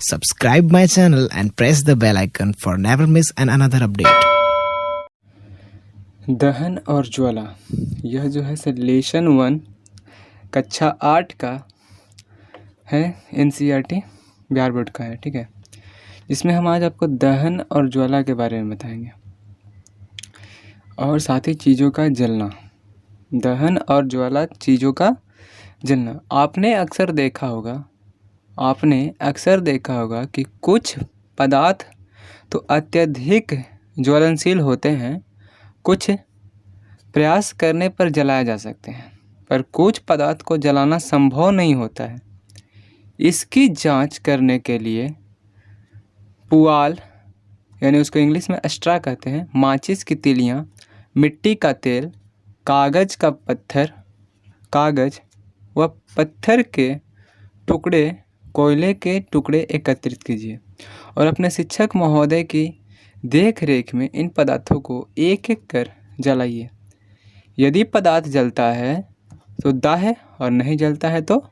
Subscribe my channel and press the bell icon for never miss another update. दहन और ज्वाला, यह जो है लेसन 1 कक्षा 8 का है, NCERT बिहार बोर्ड का है। ठीक है, इसमें हम आज आपको दहन और ज्वाला के बारे में बताएंगे और साथ ही चीज़ों का जलना। दहन और ज्वाला, चीज़ों का जलना। आपने अक्सर देखा होगा कि कुछ पदार्थ तो अत्यधिक ज्वलनशील होते हैं, कुछ प्रयास करने पर जलाए जा सकते हैं, पर कुछ पदार्थ को जलाना संभव नहीं होता है। इसकी जांच करने के लिए पुआल, यानी उसको इंग्लिश में स्ट्रा कहते हैं, माचिस की तीलियाँ, मिट्टी का तेल, कागज व पत्थर के टुकड़े, कोयले के टुकड़े एकत्रित कीजिए और अपने शिक्षक महोदय की देख रेख में इन पदार्थों को एक एक कर जलाइए। यदि पदार्थ जलता है तो दाह्य और नहीं जलता है तो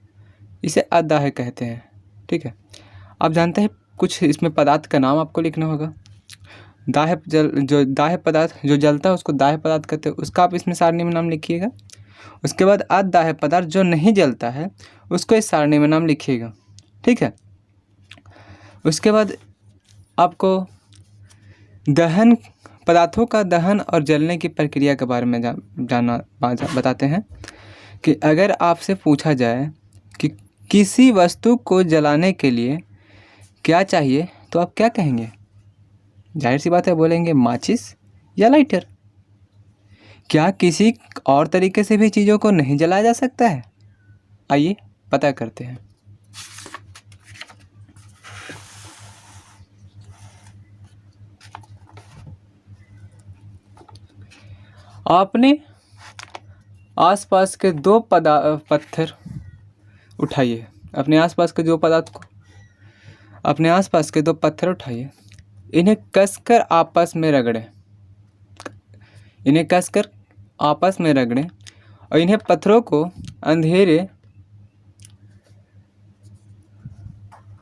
इसे अदाह्य कहते हैं। ठीक है, आप जानते हैं कुछ इसमें पदार्थ का नाम आपको लिखना होगा। दाह्य पदार्थ जो जलता है उसको दाह्य पदार्थ कहते हैं, उसका आप इसमें सारणी में नाम लिखिएगा। उसके बाद अदाह्य पदार्थ जो नहीं जलता है उसको इस सारणी में नाम लिखिएगा। ठीक है, उसके बाद आपको दहन, पदार्थों का दहन और जलने की प्रक्रिया के बारे में बताते हैं कि अगर आपसे पूछा जाए कि किसी वस्तु को जलाने के लिए क्या चाहिए तो आप क्या कहेंगे? जाहिर सी बात है, बोलेंगे माचिस या लाइटर। क्या किसी और तरीके से भी चीज़ों को नहीं जलाया जा सकता है? आइए पता करते हैं। आपने आसपास के दो पत्थर उठाइए, अपने आसपास के दो पत्थर उठाइए, इन्हें कसकर आपस में रगड़ें और इन्हें पत्थरों को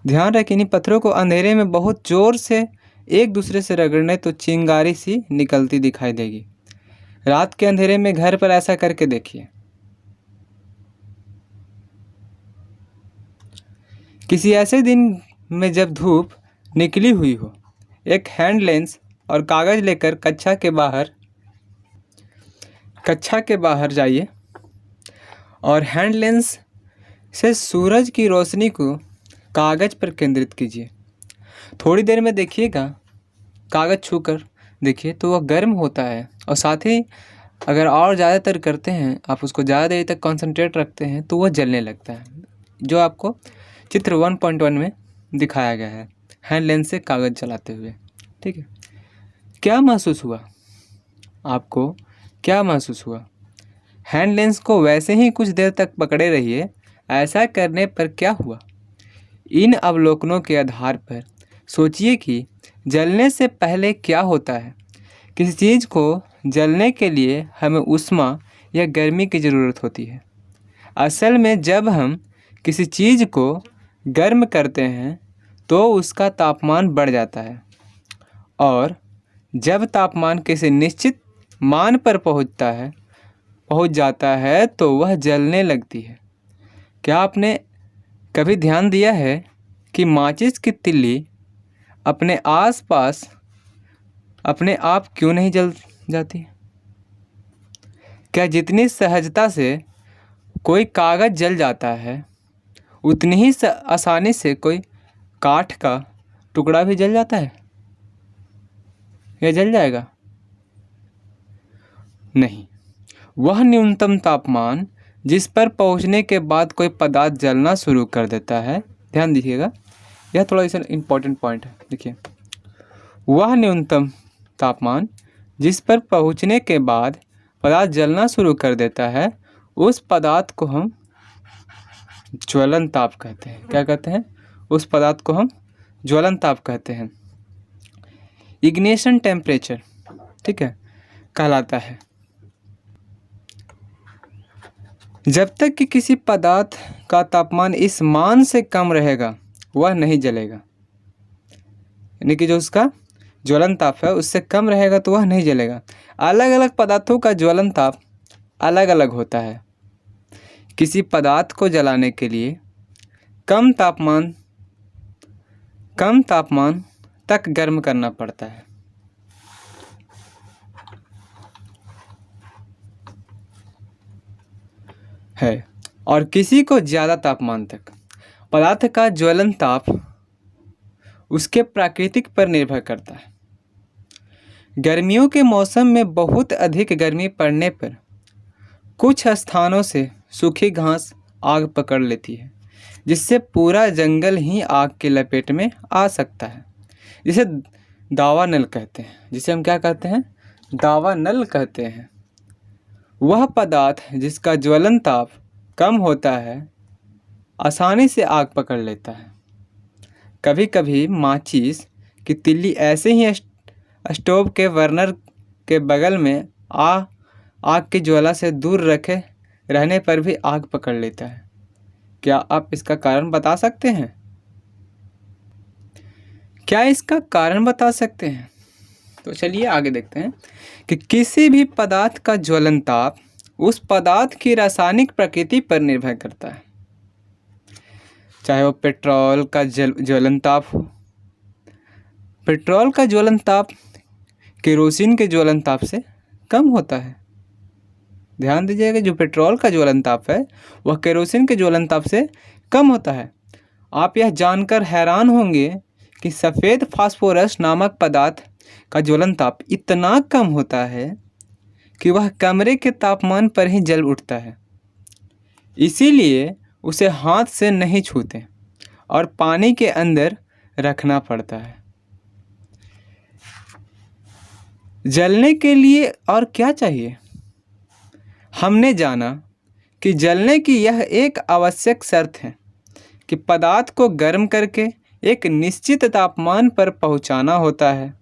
ध्यान रखें, इन पत्थरों को अंधेरे में बहुत जोर से एक दूसरे से रगड़ने तो चिंगारी सी निकलती दिखाई देगी। रात के अंधेरे में घर पर ऐसा करके देखिए। किसी ऐसे दिन में जब धूप निकली हुई हो, एक हैंड लेंस और कागज लेकर कक्षा के बाहर जाइए और हैंड लेंस से सूरज की रोशनी को कागज पर केंद्रित कीजिए। थोड़ी देर में देखिएगा, कागज छूकर देखिए तो वह गर्म होता है और साथ ही अगर और ज़्यादातर करते हैं, आप उसको ज़्यादा देर तक कंसंट्रेट रखते हैं तो वह जलने लगता है, जो आपको चित्र 1.1 में दिखाया गया है, हैंड लेंस से कागज़ जलाते हुए। ठीक है, क्या महसूस हुआ आपको? क्या महसूस हुआ? हैंड लेंस को वैसे ही कुछ देर तक पकड़े रहिए। ऐसा करने पर क्या हुआ? इन अवलोकनों के आधार पर सोचिए कि जलने से पहले क्या होता है। किसी चीज़ को जलने के लिए हमें ऊष्मा या गर्मी की ज़रूरत होती है। असल में जब हम किसी चीज़ को गर्म करते हैं तो उसका तापमान बढ़ जाता है और जब तापमान किसी निश्चित मान पर पहुंच जाता है तो वह जलने लगती है। क्या आपने कभी ध्यान दिया है कि माचिस की तिल्ली अपने आप क्यों नहीं जल जाती? क्या जितनी सहजता से कोई कागज़ जल जाता है उतनी ही आसानी से कोई काठ का टुकड़ा भी जल जाता है या जल जाएगा? नहीं। वह न्यूनतम तापमान जिस पर पहुंचने के बाद कोई पदार्थ जलना शुरू कर देता है, ध्यान दीजिएगा, यह थोड़ा सा इम्पोर्टेंट पॉइंट है। देखिए, वह न्यूनतम तापमान जिस पर पहुंचने के बाद पदार्थ जलना शुरू कर देता है, उस पदार्थ को हम ज्वलन ताप कहते हैं। क्या कहते हैं? उस पदार्थ को हम ज्वलन ताप कहते हैं। इग्निशन टेम्परेचर, ठीक है, कहलाता है। जब तक कि किसी पदार्थ का तापमान इस मान से कम रहेगा वह नहीं जलेगा। यानी कि जो उसका ज्वलन ताप है उससे कम रहेगा तो वह नहीं जलेगा। अलग अलग पदार्थों का ज्वलन ताप अलग अलग होता है। किसी पदार्थ को जलाने के लिए कम तापमान तक गर्म करना पड़ता है और किसी को ज़्यादा तापमान तक। पदार्थ का ज्वलन ताप उसके प्राकृतिक पर निर्भर करता है। गर्मियों के मौसम में बहुत अधिक गर्मी पड़ने पर कुछ स्थानों से सूखी घास आग पकड़ लेती है, जिससे पूरा जंगल ही आग की लपेट में आ सकता है। जिसे दावानल कहते हैं, जिसे हम क्या कहते हैं, दावानल कहते हैं। वह पदार्थ जिसका ज्वलन ताप कम होता है आसानी से आग पकड़ लेता है। कभी कभी माचिस की तिल्ली ऐसे ही स्टोव के बर्नर के बगल में आग की ज्वाला से दूर रहने पर भी आग पकड़ लेता है। क्या आप इसका कारण बता सकते हैं? क्या इसका कारण बता सकते हैं? तो चलिए आगे देखते हैं कि किसी भी पदार्थ का ज्वलन ताप उस पदार्थ की रासायनिक प्रकृति पर निर्भर करता है। चाहे वो पेट्रोल का ज्वलन ताप हो। पेट्रोल का ज्वलन ताप केरोसिन के ज्वलन ताप से कम होता है। ध्यान दीजिएगा, जो पेट्रोल का ज्वलन ताप है वह केरोसिन के ज्वलन ताप से कम होता है। आप यह जानकर हैरान होंगे कि सफ़ेद फास्फोरस नामक पदार्थ का ज्वलन ताप इतना कम होता है कि वह कमरे के तापमान पर ही जल उठता है। इसीलिए उसे हाथ से नहीं छूते और पानी के अंदर रखना पड़ता है। जलने के लिए और क्या चाहिए? हमने जाना कि जलने की यह एक आवश्यक शर्त है कि पदार्थ को गर्म करके एक निश्चित तापमान पर पहुंचाना होता है।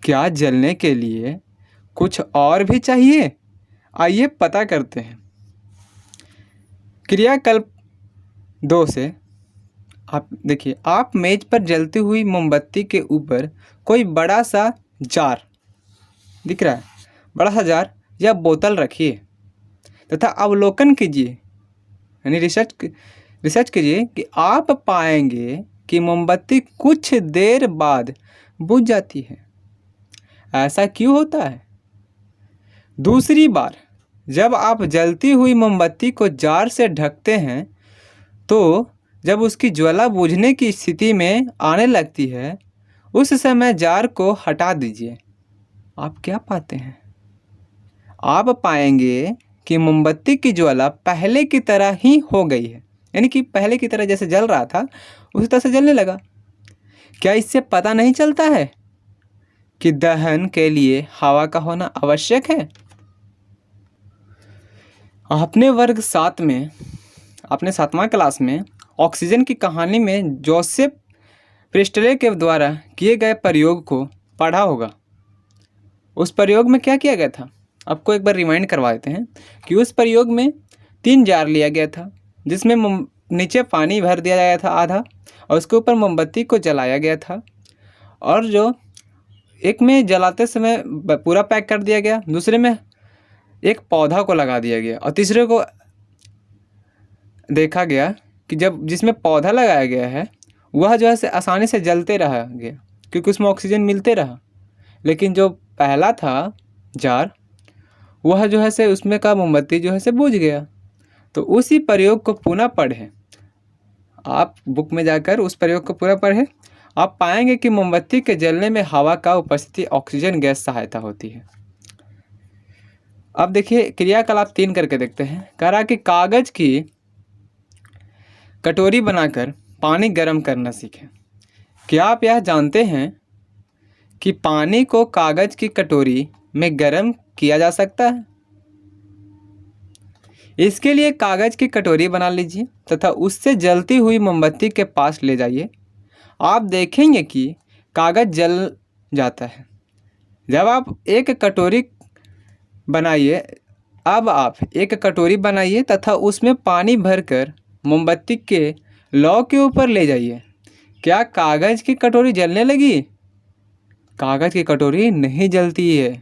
क्या जलने के लिए कुछ और भी चाहिए? आइए पता करते हैं। क्रियाकल्प 2 से आप देखिए, आप मेज पर जलती हुई मोमबत्ती के ऊपर कोई बड़ा सा जार दिख रहा है, बड़ा सा जार या बोतल रखिए तथा अवलोकन कीजिए, यानी रिसर्च कीजिए कि आप पाएंगे कि मोमबत्ती कुछ देर बाद बुझ जाती है। ऐसा क्यों होता है? दूसरी बार जब आप जलती हुई मोमबत्ती को जार से ढकते हैं तो जब उसकी ज्वाला बुझने की स्थिति में आने लगती है उस समय जार को हटा दीजिए। आप क्या पाते हैं? आप पाएंगे कि मोमबत्ती की ज्वाला पहले की तरह ही हो गई है, यानी कि पहले की तरह जैसे जल रहा था उसी तरह से जलने लगा। क्या इससे पता नहीं चलता है कि दहन के लिए हवा का होना आवश्यक है? अपने वर्ग 7 में, अपने 7वां क्लास में ऑक्सीजन की कहानी में जोसेफ प्रिस्टले के द्वारा किए गए प्रयोग को पढ़ा होगा। उस प्रयोग में क्या किया गया था? आपको एक बार रिमाइंड करवा देते हैं कि उस प्रयोग में 3 जार लिया गया था, जिसमें नीचे पानी भर दिया गया था आधा, और उसके ऊपर मोमबत्ती को जलाया गया था, और जो एक में जलाते समय पूरा पैक कर दिया गया, दूसरे में एक पौधा को लगा दिया गया, और तीसरे को देखा गया कि जब जिसमें पौधा लगाया गया है वह जो है से आसानी से जलते रहा गया क्योंकि उसमें ऑक्सीजन मिलते रहा। लेकिन जो पहला था जार वह जो है से उसमें का मोमबत्ती जो है से बुझ गया। तो उसी प्रयोग को पुनः पढ़ें, आप बुक में जाकर उस प्रयोग को पूरा पढ़ें। आप पाएंगे कि मोमबत्ती के जलने में हवा का उपस्थिति ऑक्सीजन गैस सहायता होती है। अब देखिए क्रियाकलाप 3 करके देखते हैं। कह रहा कि कागज़ की कटोरी बनाकर पानी गर्म करना सीखें। क्या आप यह जानते हैं कि पानी को कागज़ की कटोरी में गर्म किया जा सकता है? इसके लिए कागज़ की कटोरी बना लीजिए तथा उससे जलती हुई मोमबत्ती के पास ले जाइए। आप देखेंगे कि कागज़ जल जाता है। जब आप एक कटोरी बनाइए तथा उसमें पानी भरकर मोमबत्ती के लौ के ऊपर ले जाइए। क्या कागज की कटोरी जलने लगी? कागज की कटोरी नहीं जलती है।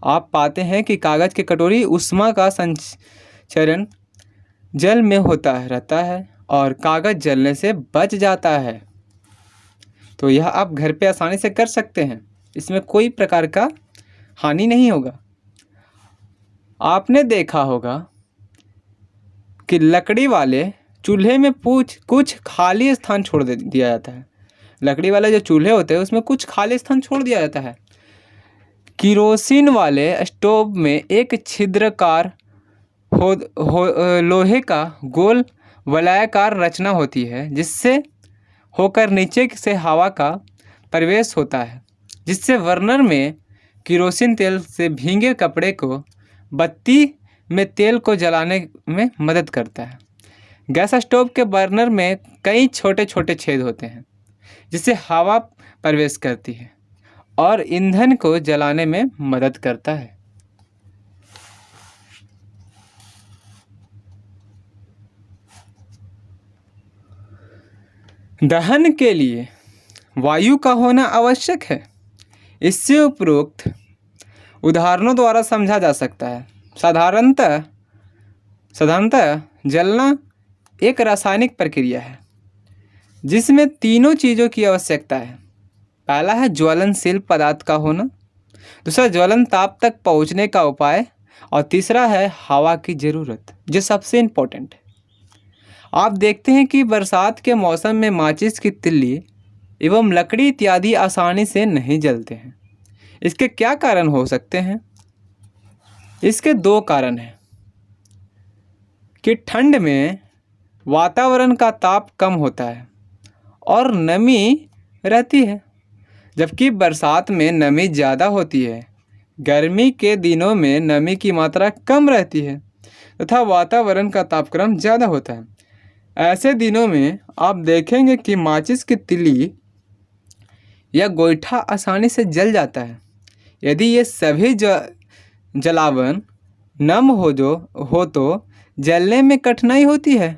आप पाते हैं कि कागज की कटोरी ऊष्मा का संचरण जल में होता रहता है और कागज जलने से बच जाता है। तो यह आप घर पे आसानी से कर सकते हैं, इसमें कोई प्रकार का हानि नहीं होगा। आपने देखा होगा कि लकड़ी वाले चूल्हे में कुछ खाली स्थान छोड़ दिया जाता है। लकड़ी वाले जो चूल्हे होते हैं उसमें कुछ खाली स्थान छोड़ दिया जाता है। किरोसिन वाले स्टोव में एक छिद्रकार लोहे का गोल वलयाकार रचना होती है, जिससे होकर नीचे से हवा का प्रवेश होता है, जिससे बर्नर में किरोसिन तेल से भीगे कपड़े को बत्ती में तेल को जलाने में मदद करता है। गैस स्टोव के बर्नर में कई छोटे छोटे छेद होते हैं, जिससे हवा प्रवेश करती है और ईंधन को जलाने में मदद करता है। दहन के लिए वायु का होना आवश्यक है। इससे उपरोक्त उदाहरणों द्वारा समझा जा सकता है। साधारणतः जलना एक रासायनिक प्रक्रिया है जिसमें तीनों चीज़ों की आवश्यकता है। पहला है ज्वलनशील पदार्थ का होना, दूसरा ज्वलन ताप तक पहुंचने का उपाय, और तीसरा है हवा की ज़रूरत, जो सबसे इम्पोर्टेंट है। आप देखते हैं कि बरसात के मौसम में माचिस की तिल्ली एवं लकड़ी इत्यादि आसानी से नहीं जलते हैं। इसके क्या कारण हो सकते हैं? इसके दो कारण हैं कि ठंड में वातावरण का ताप कम होता है और नमी रहती है, जबकि बरसात में नमी ज़्यादा होती है। गर्मी के दिनों में नमी की मात्रा कम रहती है तथा वातावरण का तापक्रम ज़्यादा होता है। ऐसे दिनों में आप देखेंगे कि माचिस की तिल्ली या गोईठा आसानी से जल जाता है यदि ये सभी जलावन नम हो तो जलने में कठिनाई होती है।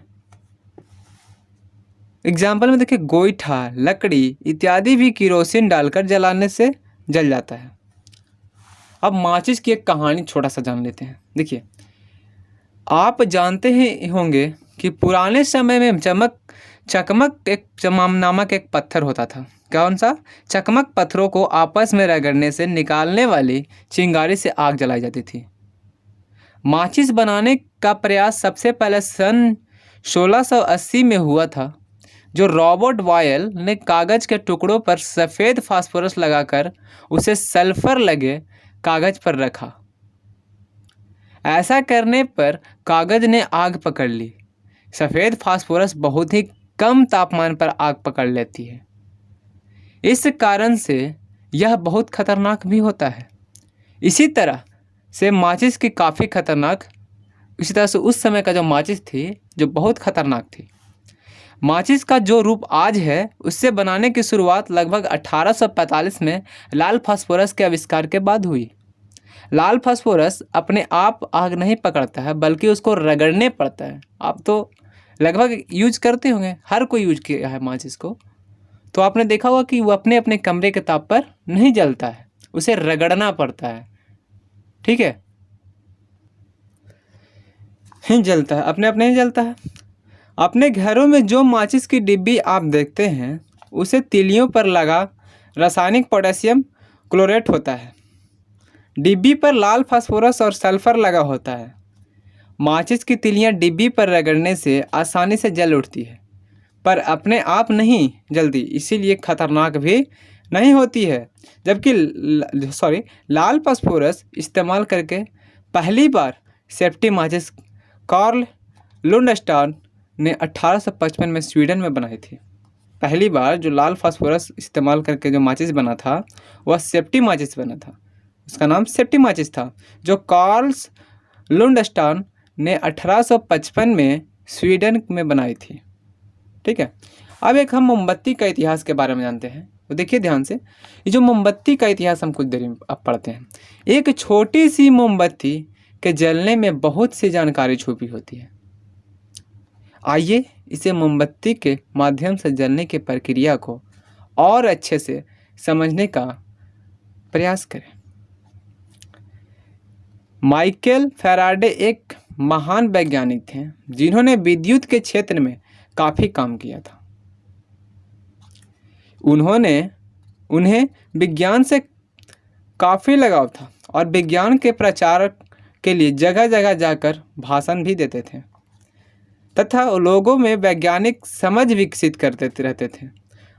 एग्जाम्पल में देखिए, गोईठा, लकड़ी इत्यादि भी किरोसिन डालकर जलाने से जल जाता है। अब माचिस की एक कहानी छोटा सा जान लेते हैं। देखिए, आप जानते ही होंगे कि पुराने समय में चकमक नामक एक पत्थर होता था। कौन सा? चकमक पत्थरों को आपस में रगड़ने से निकालने वाली चिंगारी से आग जलाई जाती थी। माचिस बनाने का प्रयास सबसे पहले सन 1680 में हुआ था, जो रॉबर्ट बॉयल ने कागज़ के टुकड़ों पर सफ़ेद फास्फोरस लगाकर उसे सल्फर लगे कागज़ पर रखा। ऐसा करने पर कागज़ ने आग पकड़ ली। सफ़ेद फास्फोरस बहुत ही कम तापमान पर आग पकड़ लेती है। इस कारण से यह बहुत खतरनाक भी होता है। इसी तरह से माचिस की काफ़ी खतरनाक, इसी तरह से उस समय का जो माचिस थी जो बहुत खतरनाक थी। माचिस का जो रूप आज है उससे बनाने की शुरुआत लगभग 1845 में लाल फास्फोरस के आविष्कार के बाद हुई। लाल फास्फोरस अपने आप आग नहीं पकड़ता है, बल्कि उसको रगड़ने पड़ता है। आप तो लगभग यूज करते होंगे, हर कोई यूज किया है माचिस को, तो आपने देखा होगा कि वो अपने अपने कमरे के ताप पर नहीं जलता है, उसे रगड़ना पड़ता है। ठीक है, ही जलता है, अपने अपने ही जलता है। अपने घरों में जो माचिस की डिब्बी आप देखते हैं उसे तिलियों पर लगा रासायनिक पोटेशियम क्लोरेट होता है। डिब्बी पर लाल फास्फोरस और सल्फर लगा होता है। माचिस की तिलियां डिब्बी पर रगड़ने से आसानी से जल उठती है, पर अपने आप नहीं जल्दी, इसीलिए खतरनाक भी नहीं होती है। जबकि लाल फास्फोरस इस्तेमाल करके पहली बार सेफ्टी माचिस कार्ल लुंडस्टार्न ने 1855 में स्वीडन में बनाई थी। पहली बार जो लाल फास्फोरस इस्तेमाल करके जो माचिस बना था वह सेफ्टी माचिस बना था, उसका नाम सेफ्टी माचिस था, जो कार्ल्स लुंडस्टार्न ने 1855 में स्वीडन में बनाई थी। ठीक है, अब एक हम मोमबत्ती का इतिहास के बारे में जानते हैं। तो देखिए ध्यान से, ये जो मोमबत्ती का इतिहास हम कुछ देर में अब पढ़ते हैं। एक छोटी सी मोमबत्ती के जलने में बहुत सी जानकारी छुपी होती है। आइए इसे मोमबत्ती के माध्यम से जलने की प्रक्रिया को और अच्छे से समझने का प्रयास करें। माइकल फैराडे एक महान वैज्ञानिक थे जिन्होंने विद्युत के क्षेत्र में काफ़ी काम किया था। उन्हें विज्ञान से काफ़ी लगाव था और विज्ञान के प्रचार के लिए जगह जगह जाकर भाषण भी देते थे तथा लोगों में वैज्ञानिक समझ विकसित करते रहते थे।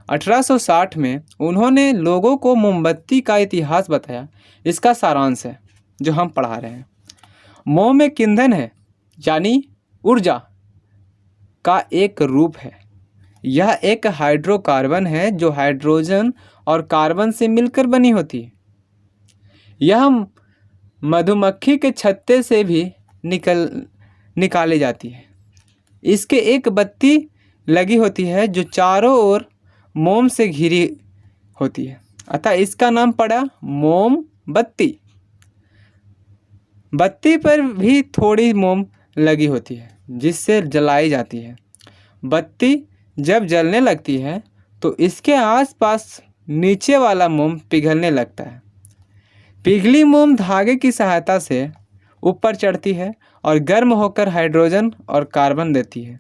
1860 में उन्होंने लोगों को मोमबत्ती का इतिहास बताया। इसका सारांश है जो हम पढ़ा रहे हैं। मोम एक ईंधन है, यानी ऊर्जा का एक रूप है। यह एक हाइड्रोकार्बन है जो हाइड्रोजन और कार्बन से मिलकर बनी होती है। यह मधुमक्खी के छत्ते से भी निकाली जाती है। इसके एक बत्ती लगी होती है जो चारों ओर मोम से घिरी होती है, अतः इसका नाम पड़ा मोमबत्ती। बत्ती पर भी थोड़ी मोम लगी होती है जिससे जलाई जाती है। बत्ती जब जलने लगती है तो इसके आसपास नीचे वाला मोम पिघलने लगता है। पिघली मोम धागे की सहायता से ऊपर चढ़ती है और गर्म होकर हाइड्रोजन और कार्बन देती है।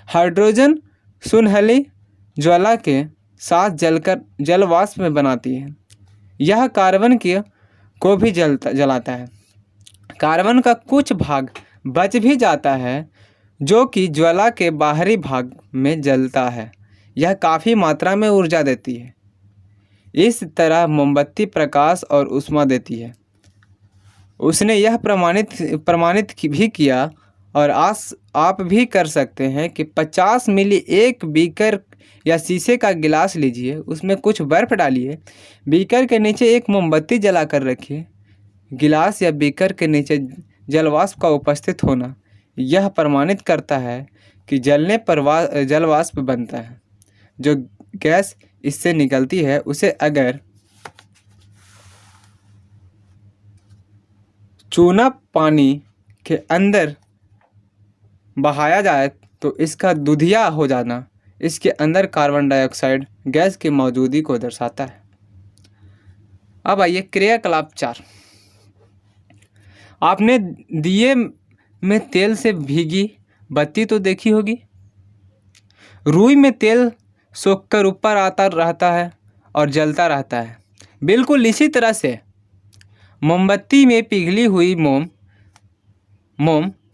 हाइड्रोजन सुनहली ज्वाला के साथ जलकर जलवाष्प में बनाती है। यह कार्बन को भी जलाता है। कार्बन का कुछ भाग बच भी जाता है जो कि ज्वाला के बाहरी भाग में जलता है। यह काफ़ी मात्रा में ऊर्जा देती है। इस तरह मोमबत्ती प्रकाश और ऊष्मा देती है। उसने यह प्रमाणित भी किया और आप भी कर सकते हैं कि 50 मिली एक बीकर या शीशे का गिलास लीजिए, उसमें कुछ बर्फ़ डालिए, बीकर के नीचे एक मोमबत्ती जला कर रखिए। गिलास या बीकर के नीचे जलवाष्प का उपस्थित होना यह प्रमाणित करता है कि जलने पर जलवाष्प बनता है। जो गैस इससे निकलती है उसे अगर चूना पानी के अंदर बहाया जाए तो इसका दूधिया हो जाना इसके अंदर कार्बन डाइऑक्साइड गैस की मौजूदगी को दर्शाता है। अब आइए क्रियाकलाप 4। आपने दिए में तेल से भीगी बत्ती तो देखी होगी। रुई में तेल सोखकर ऊपर आता रहता है और जलता रहता है। बिल्कुल इसी तरह से मोमबत्ती में पिघली हुई मोम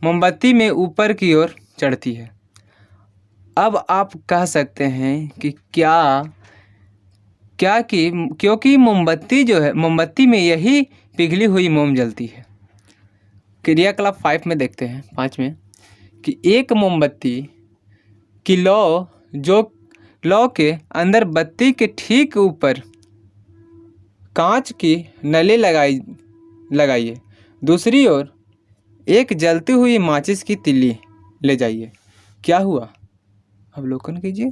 मोमबत्ती में ऊपर की ओर चढ़ती है। अब आप कह सकते हैं कि क्योंकि मोमबत्ती जो है, मोमबत्ती में यही पिघली हुई मोम जलती है। क्रियाकलाप 5 में देखते हैं, 5 में, कि एक मोमबत्ती की लौ के अंदर बत्ती के ठीक ऊपर कांच की नली लगाइए। दूसरी ओर एक जलती हुई माचिस की तिल्ली ले जाइए। क्या हुआ? अवलोकन कीजिए।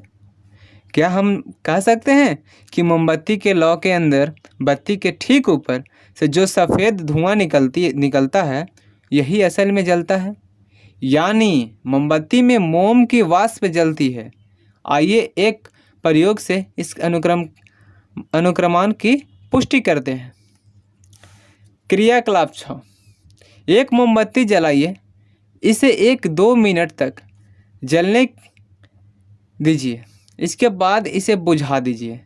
क्या हम कह सकते हैं कि मोमबत्ती के लौ के अंदर बत्ती के ठीक ऊपर से जो सफ़ेद धुआं निकलता है यही असल में जलता है? यानी मोमबत्ती में मोम की वाष्प जलती है। आइए एक प्रयोग से इस अनुक्रमान की पुष्टि करते हैं। क्रियाकलाप 6। एक मोमबत्ती जलाइए, इसे 1-2 मिनट तक जलने दीजिए, इसके बाद इसे बुझा दीजिए।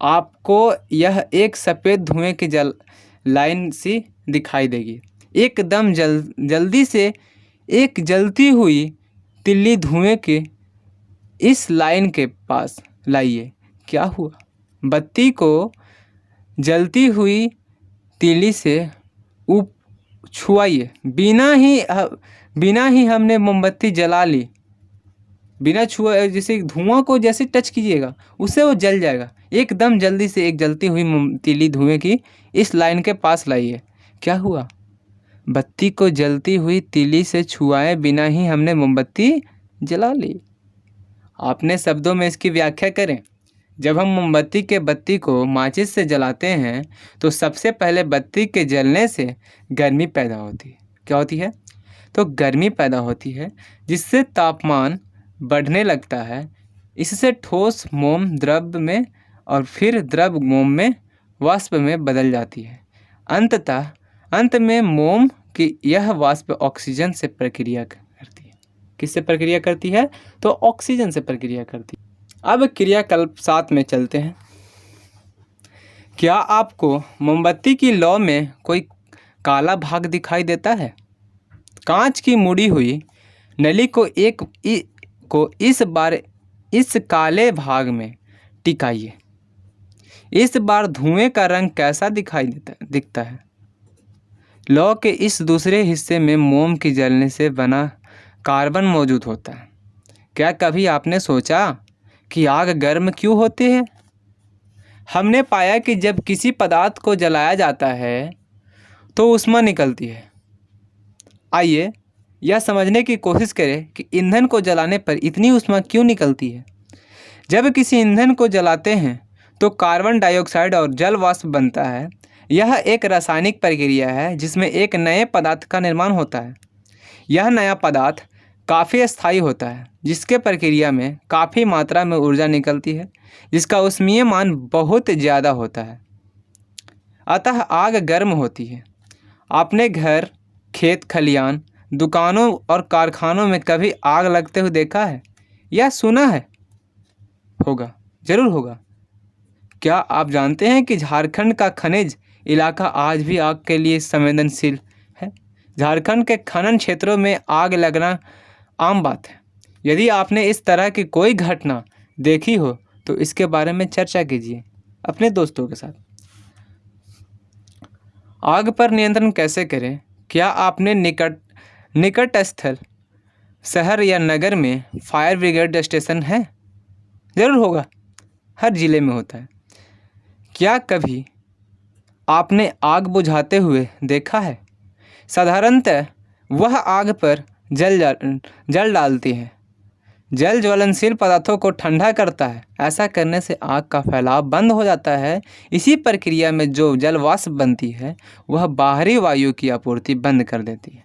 आपको यह एक सफ़ेद धुएं की लाइन सी दिखाई देगी। एकदम जल्दी से एक जलती हुई तिल्ली धुएं के इस लाइन के पास लाइए। क्या हुआ? बत्ती को जलती हुई तिल्ली से छुआइए। बिना ही हमने मोमबत्ती जला ली, बिना छुए, जैसे धुआं को जैसे टच कीजिएगा उससे वो जल जाएगा। एकदम जल्दी से एक जलती हुई तिल्ली धुएं की इस लाइन के पास लाइए। क्या हुआ? बत्ती को जलती हुई तिल्ली से छुआए बिना ही हमने मोमबत्ती जला ली। अपने शब्दों में इसकी व्याख्या करें। जब हम मोमबत्ती के बत्ती को माचिस से जलाते हैं तो सबसे पहले बत्ती के जलने से गर्मी पैदा होती है। क्या होती है? तो गर्मी पैदा होती है जिससे तापमान बढ़ने लगता है। इससे ठोस मोम द्रव में और फिर द्रव मोम में वाष्प में बदल जाती है। अंत में मोम की यह वाष्प ऑक्सीजन से प्रक्रिया करती है। किससे प्रक्रिया करती है? तो ऑक्सीजन से प्रक्रिया करती है। अब क्रियाकल्प 7 में चलते हैं। क्या आपको मोमबत्ती की लौ में कोई काला भाग दिखाई देता है? कांच की मुड़ी हुई नली को इस बार इस काले भाग में टिकाइए। इस बार धुएं का रंग कैसा दिखता है? लौ के इस दूसरे हिस्से में मोम की जलने से बना कार्बन मौजूद होता है। क्या कभी आपने सोचा कि आग गर्म क्यों होती है? हमने पाया कि जब किसी पदार्थ को जलाया जाता है तो ऊष्मा निकलती है। आइए यह समझने की कोशिश करें कि ईंधन को जलाने पर इतनी ऊष्मा क्यों निकलती है। जब किसी ईंधन को जलाते हैं तो कार्बन डाइऑक्साइड और जल वाष्प बनता है। यह एक रासायनिक प्रक्रिया है जिसमें एक नए पदार्थ का निर्माण होता है। यह नया पदार्थ काफ़ी अस्थायी होता है, जिसके प्रक्रिया में काफ़ी मात्रा में ऊर्जा निकलती है, जिसका ऊष्मीय मान बहुत ज़्यादा होता है। अतः आग गर्म होती है। आपने घर, खेत खलियान, दुकानों और कारखानों में कभी आग लगते हुए देखा है या सुना है? होगा, जरूर होगा। क्या आप जानते हैं कि झारखंड का खनिज इलाका आज भी आग के लिए संवेदनशील है? झारखंड के खनन क्षेत्रों में आग लगना आम बात है। यदि आपने इस तरह की कोई घटना देखी हो तो इसके बारे में चर्चा कीजिए अपने दोस्तों के साथ। आग पर नियंत्रण कैसे करें? क्या आपने निकटस्थ शहर या नगर में फायर ब्रिगेड स्टेशन है? ज़रूर होगा, हर ज़िले में होता है। क्या कभी आपने आग बुझाते हुए देखा है? साधारणतः वह आग पर जल डालती है। जल ज्वलनशील पदार्थों को ठंडा करता है। ऐसा करने से आग का फैलाव बंद हो जाता है। इसी प्रक्रिया में जो जल वाष्प बनती है वह बाहरी वायु की आपूर्ति बंद कर देती है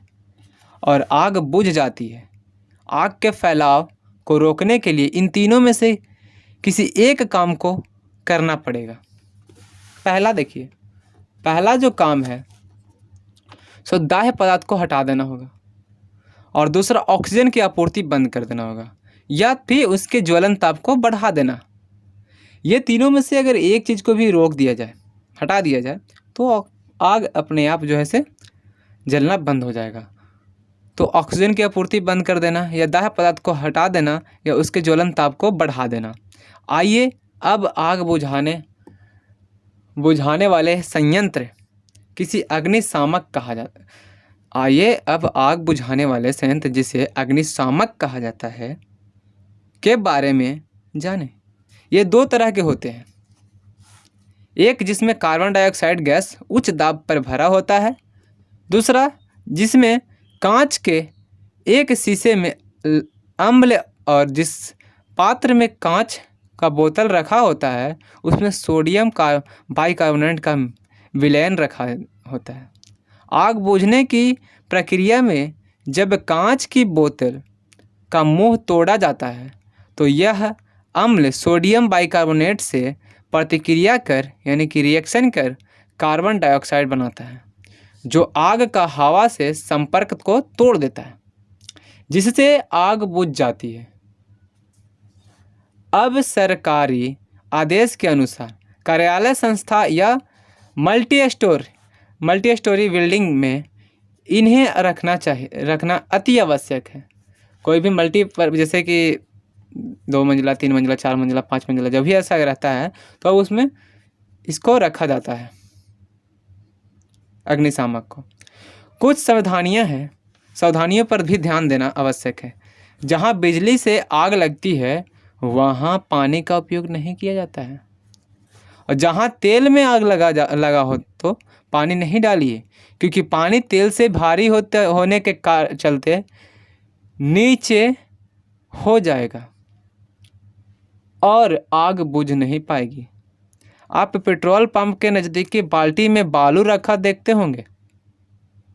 और आग बुझ जाती है। आग के फैलाव को रोकने के लिए इन तीनों में से किसी एक काम को करना पड़ेगा। पहला देखिए, पहला जो काम है सो दाह्य पदार्थ को हटा देना होगा और दूसरा ऑक्सीजन की आपूर्ति बंद कर देना होगा या फिर उसके ज्वलन ताप को बढ़ा देना। ये तीनों में से अगर एक चीज़ को भी रोक दिया जाए, हटा दिया जाए, तो आग अपने आप जो है से जलना बंद हो जाएगा। तो ऑक्सीजन की आपूर्ति बंद कर देना या दाह्य पदार्थ को हटा देना या उसके ज्वलन ताप को बढ़ा देना। आइए अब आग बुझाने वाले संयंत्र किसी अग्निशामक कहा जाता है। आइए अब आग बुझाने वाले संयंत्र जिसे अग्निशामक कहा जाता है के बारे में जानें। ये दो तरह के होते हैं। एक जिसमें कार्बन डाइऑक्साइड गैस उच्च दाब पर भरा होता है, दूसरा जिसमें कांच के एक शीशे में अम्ल और जिस पात्र में कांच का बोतल रखा होता है उसमें सोडियम का बाइकार्बोनेट का विलयन रखा होता है। आग बुझने की प्रक्रिया में जब कांच की बोतल का मुंह तोड़ा जाता है तो यह अम्ल सोडियम बाइकार्बोनेट से प्रतिक्रिया कर यानी कि रिएक्शन कर कार्बन डाइऑक्साइड बनाता है, जो आग का हवा से संपर्क को तोड़ देता है, जिससे आग बुझ जाती है। अब सरकारी आदेश के अनुसार कार्यालय, संस्था या मल्टी स्टोरी बिल्डिंग में इन्हें रखना अति आवश्यक है। कोई भी मल्टी पर जैसे कि 2 मंजिला, 3 मंजिला, 4 मंजिला, 5 मंजिला जब भी ऐसा रहता है तो अब उसमें इसको रखा जाता है अग्निशामक को। कुछ सावधानियों पर भी ध्यान देना आवश्यक है। जहाँ बिजली से आग लगती है वहाँ पानी का उपयोग नहीं किया जाता है और जहाँ तेल में आग लगा हो तो पानी नहीं डालिए, क्योंकि पानी तेल से भारी होने के चलते नीचे हो जाएगा और आग बुझ नहीं पाएगी। आप पेट्रोल पंप के नज़दीकी बाल्टी में बालू रखा देखते होंगे।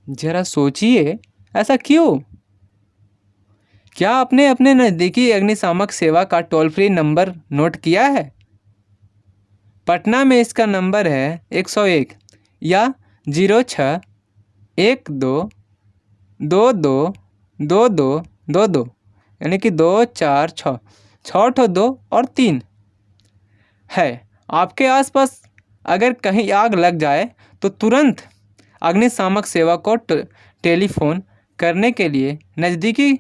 जरा सोचिए ऐसा क्यों? क्या आपने अपने नज़दीकी अग्निशामक सेवा का टोल फ्री नंबर नोट किया है? पटना में इसका नंबर है 101 या 0612222222, यानी कि 246 6 और 3 है। आपके आसपास अगर कहीं आग लग जाए तो तुरंत अग्निशामक सेवा को टेलीफोन करने के लिए नज़दीकी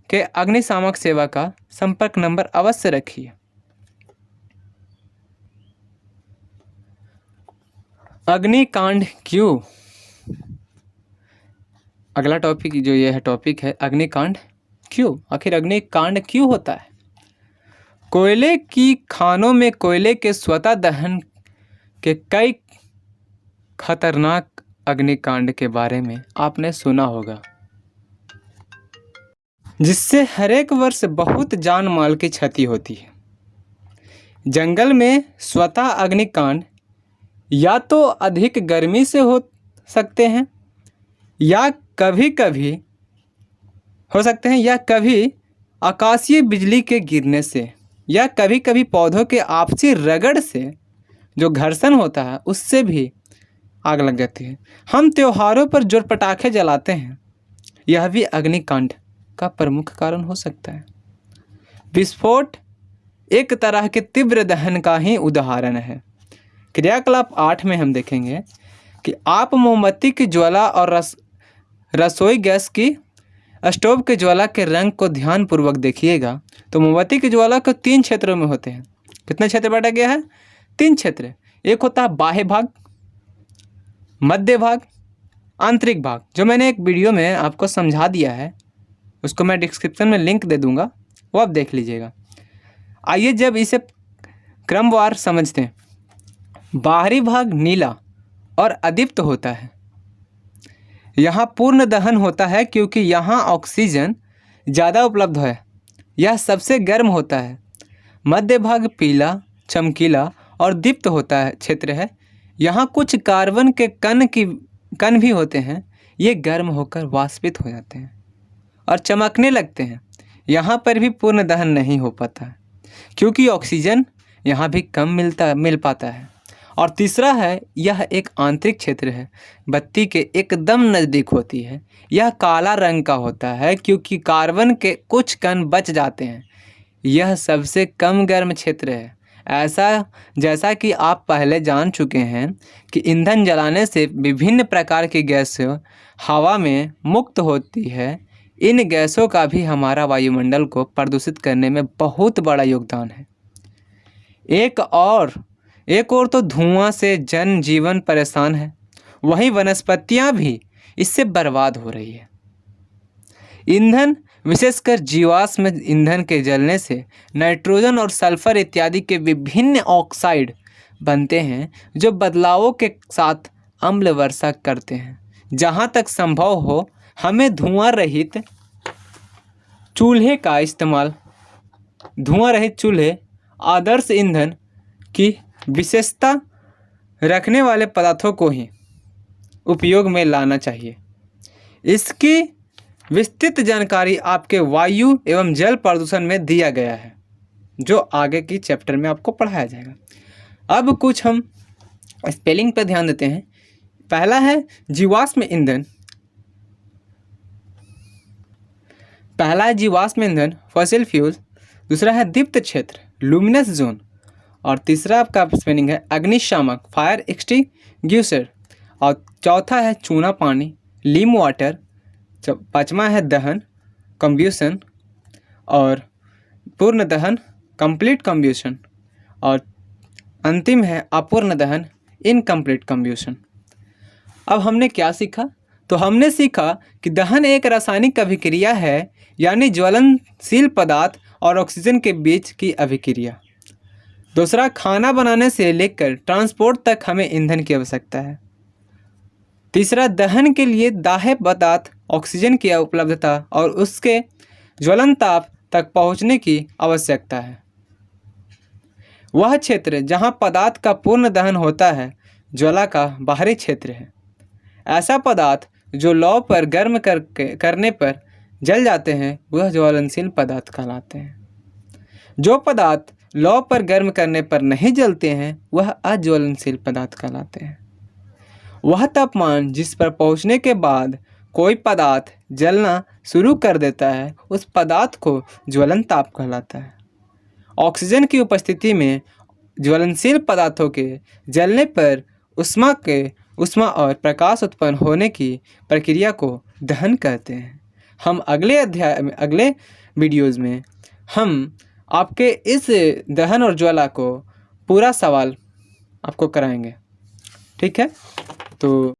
के अग्निशामक सेवा का संपर्क नंबर अवश्य रखिए। अग्निकांड क्यों? अगला टॉपिक जो ये है टॉपिक है अग्निकांड क्यों। आखिर अग्निकांड क्यों होता है? कोयले की खानों में कोयले के स्वतः दहन के कई खतरनाक अग्निकांड के बारे में आपने सुना होगा, जिससे हर एक वर्ष बहुत जान माल की क्षति होती है। जंगल में स्वतः अग्निकांड या तो अधिक गर्मी से हो सकते हैं या कभी कभी हो सकते हैं या कभी आकाशीय बिजली के गिरने से या कभी कभी पौधों के आपसी रगड़ से जो घर्षण होता है उससे भी आग लग जाती है। हम त्योहारों पर जो पटाखे जलाते हैं यह भी अग्निकांड का प्रमुख कारण हो सकता है। विस्फोट एक तरह के तीव्र दहन का ही उदाहरण है। क्रियाकलाप 8 में हम देखेंगे कि आप मोमबत्ती की ज्वाला और रसोई गैस की स्टोव के ज्वाला के रंग को ध्यानपूर्वक देखिएगा तो मोमबत्ती की ज्वाला को 3 क्षेत्रों में होते हैं। कितने क्षेत्र बांटा गया है? 3 क्षेत्र। एक होता है बाह्य भाग, मध्य भाग, आंतरिक भाग, जो मैंने एक वीडियो में आपको समझा दिया है, उसको मैं डिस्क्रिप्शन में लिंक दे दूंगा, वो आप देख लीजिएगा। आइए जब इसे क्रमवार समझते हैं। बाहरी भाग नीला और अदीप्त होता है। यहाँ पूर्ण दहन होता है क्योंकि यहाँ ऑक्सीजन ज़्यादा उपलब्ध है, यह सबसे गर्म होता है। मध्य भाग पीला, चमकीला और दीप्त होता है क्षेत्र है। यहाँ कुछ कार्बन के कण भी होते हैं, ये गर्म होकर वाष्पित हो जाते हैं और चमकने लगते हैं। यहाँ पर भी पूर्ण दहन नहीं हो पाता क्योंकि ऑक्सीजन यहाँ भी कम मिल पाता है। और तीसरा है, यह एक आंतरिक क्षेत्र है, बत्ती के एकदम नज़दीक होती है। यह काला रंग का होता है क्योंकि कार्बन के कुछ कण बच जाते हैं। यह सबसे कम गर्म क्षेत्र है। ऐसा जैसा कि आप पहले जान चुके हैं कि ईंधन जलाने से विभिन्न प्रकार की गैसें हवा में मुक्त होती है। इन गैसों का भी हमारा वायुमंडल को प्रदूषित करने में बहुत बड़ा योगदान है। एक और तो धुआं से जनजीवन परेशान है, वहीं वनस्पतियां भी इससे बर्बाद हो रही है। ईंधन, विशेषकर जीवाश्म ईंधन के जलने से नाइट्रोजन और सल्फर इत्यादि के विभिन्न ऑक्साइड बनते हैं जो बदलावों के साथ अम्ल वर्षा करते हैं। जहाँ तक संभव हो हमें धुआं रहित चूल्हे आदर्श ईंधन की विशेषता रखने वाले पदार्थों को ही उपयोग में लाना चाहिए। इसकी विस्तृत जानकारी आपके वायु एवं जल प्रदूषण में दिया गया है, जो आगे की चैप्टर में आपको पढ़ाया जाएगा। अब कुछ हम स्पेलिंग पर ध्यान देते हैं। पहला है जीवाश्म ईंधन। Fossil fuel. दूसरा है दीप्त क्षेत्र, लुमिनस जोन। और तीसरा आपका स्पेलिंग है अग्निशामक, फायर एक्सटिंग्विशर। और चौथा है चूना पानी, लीम वाटर। पाँचवा है दहन, कम्ब्यूशन। और पूर्ण दहन, कंप्लीट कम्ब्यूशन। और अंतिम है अपूर्ण दहन, इनकम्प्लीट कम्ब्यूशन। अब हमने क्या सीखा? तो हमने सीखा कि दहन एक रासायनिक अभिक्रिया है, यानी ज्वलनशील पदार्थ और ऑक्सीजन के बीच की अभिक्रिया। दूसरा, खाना बनाने से लेकर ट्रांसपोर्ट तक हमें ईंधन की आवश्यकता है। तीसरा, दहन के लिए दाह्य पदार्थ ऑक्सीजन की उपलब्धता और उसके ज्वलन ताप तक पहुंचने की आवश्यकता है। वह क्षेत्र जहां पदार्थ का पूर्ण दहन होता है ज्वाला का बाहरी क्षेत्र है। ऐसा पदार्थ जो लौ पर गर्म करने पर जल जाते हैं वह ज्वलनशील पदार्थ कहलाते हैं। जो पदार्थ लौ पर गर्म करने पर नहीं जलते हैं वह अज्वलनशील पदार्थ कहलाते हैं। वह तापमान जिस पर पहुंचने के बाद कोई पदार्थ जलना शुरू कर देता है उस पदार्थ को ज्वलन ताप कहलाता है। ऑक्सीजन की उपस्थिति में ज्वलनशील पदार्थों के जलने पर ऊष्मा और प्रकाश उत्पन्न होने की प्रक्रिया को दहन कहते हैं। हम अगले अध्याय में, अगले वीडियोज़ में हम आपके इस दहन और ज्वाला को पूरा सवाल आपको कराएंगे। ठीक है, तो